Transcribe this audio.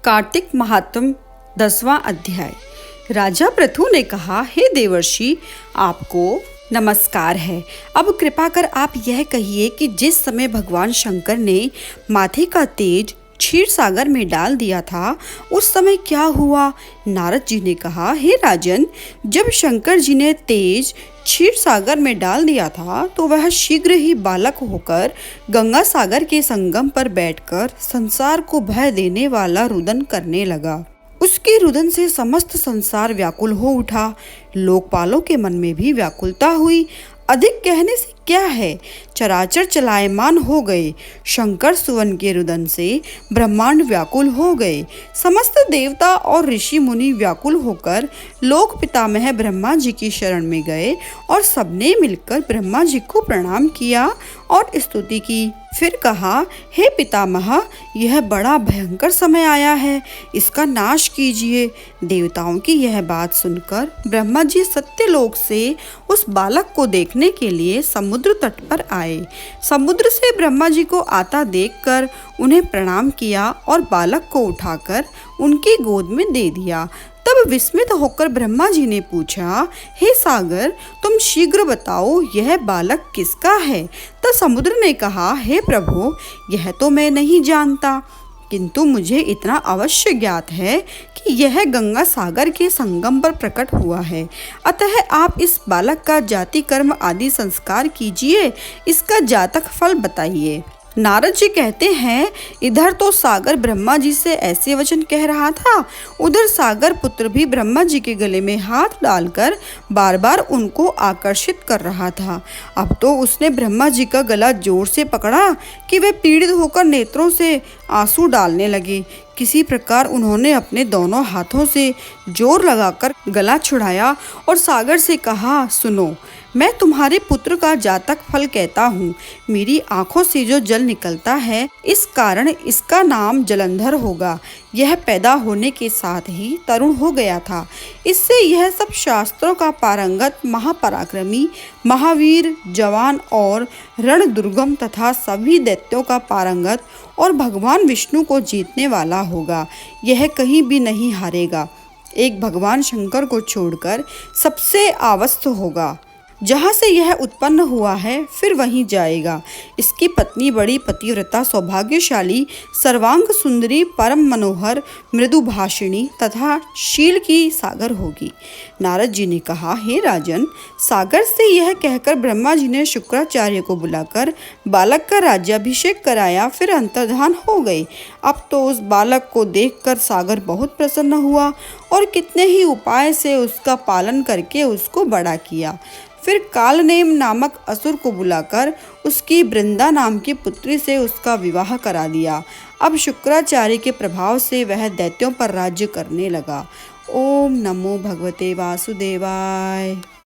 कार्तिक महात्म 10वां अध्याय। राजा पृथु ने कहा, हे देवर्षि, आपको नमस्कार है। अब कृपा कर आप यह कहिए कि जिस समय भगवान शंकर ने माथे का तेज क्षीर सागर में डाल दिया था, उस समय क्या हुआ? नारद जी ने कहा, हे राजन, जब शंकर जी ने तेज क्षीर सागर में डाल दिया था तो वह शीघ्र ही बालक होकर गंगा सागर के संगम पर बैठकर संसार को भय देने वाला रुदन करने लगा। उसके रुदन से समस्त संसार व्याकुल हो उठा। लोकपालों के मन में भी व्याकुलता हुई। अधिक कहने से क्या है, चराचर चलायमान हो गए। शंकर सुवन के रुदन से ब्रह्मांड व्याकुल हो गए। समस्त देवता और ऋषि मुनि व्याकुल होकर लोक पितामह ब्रह्मा जी की शरण में गए और सबने मिलकर ब्रह्मा जी को प्रणाम किया और स्तुति की। फिर कहा, हे पितामह, यह बड़ा भयंकर समय आया है, इसका नाश कीजिए। देवताओं की यह बात सुनकर ब्रह्मा जी सत्यलोक से उस बालक को देखने के लिए समुद्र तट पर आए। समुद्र से ब्रह्मा जी को आता देखकर उन्हें प्रणाम किया और बालक को उठाकर उनकी गोद में दे दिया। तब विस्मित होकर ब्रह्मा जी ने पूछा, हे सागर, तुम शीघ्र बताओ, यह बालक किसका है? तब समुद्र ने कहा, हे प्रभु, यह तो मैं नहीं जानता, किंतु मुझे इतना अवश्य ज्ञात है कि यह गंगा सागर के संगम पर प्रकट हुआ है। अतः आप इस बालक का जाति कर्म आदि संस्कार कीजिए, इसका जातक फल बताइए। नारद जी कहते हैं, इधर तो सागर ब्रह्मा जी से ऐसे वचन कह रहा था, उधर सागर पुत्र भी ब्रह्मा जी के गले में हाथ डालकर बार बार उनको आकर्षित कर रहा था। अब तो उसने ब्रह्मा जी का गला जोर से पकड़ा कि वे पीड़ित होकर नेत्रों से आंसू डालने लगे। किसी प्रकार उन्होंने अपने दोनों हाथों से जोर लगाकर गला छुड़ाया और सागर से कहा, सुनो, मैं तुम्हारे पुत्र का जातक फल कहता हूँ। मेरी आंखों से जो जल निकलता है, इस कारण इसका नाम जलंधर होगा। यह पैदा होने के साथ ही तरुण हो गया था। इससे यह सब शास्त्रों का पारंगत, महापराक्रमी, महावीर, जवान और रण दुर्गम तथा सभी दैत्यों का पारंगत और भगवान विष्णु को जीतने वाला होगा। यह कहीं भी नहीं हारेगा। एक भगवान शंकर को छोड़कर सबसे आवस्थ होगा। जहाँ से यह उत्पन्न हुआ है फिर वहीं जाएगा। इसकी पत्नी बड़ी पतिव्रता, सौभाग्यशाली, सर्वांग सुंदरी, परम मनोहर, मृदु भाषिणी तथा शील की सागर होगी। नारद जी ने कहा, हे राजन, सागर से यह कहकर ब्रह्मा जी ने शुक्राचार्य को बुलाकर बालक का राज्याभिषेक कराया, फिर अंतर्धान हो गए। अब तो उस बालक को देखकर सागर बहुत प्रसन्न हुआ और कितने ही उपाय से उसका पालन करके उसको बड़ा किया। फिर कालनेम नामक असुर को बुलाकर उसकी वृंदा नाम की पुत्री से उसका विवाह करा दिया। अब शुक्राचार्य के प्रभाव से वह दैत्यों पर राज्य करने लगा। ओम नमो भगवते वासुदेवाय।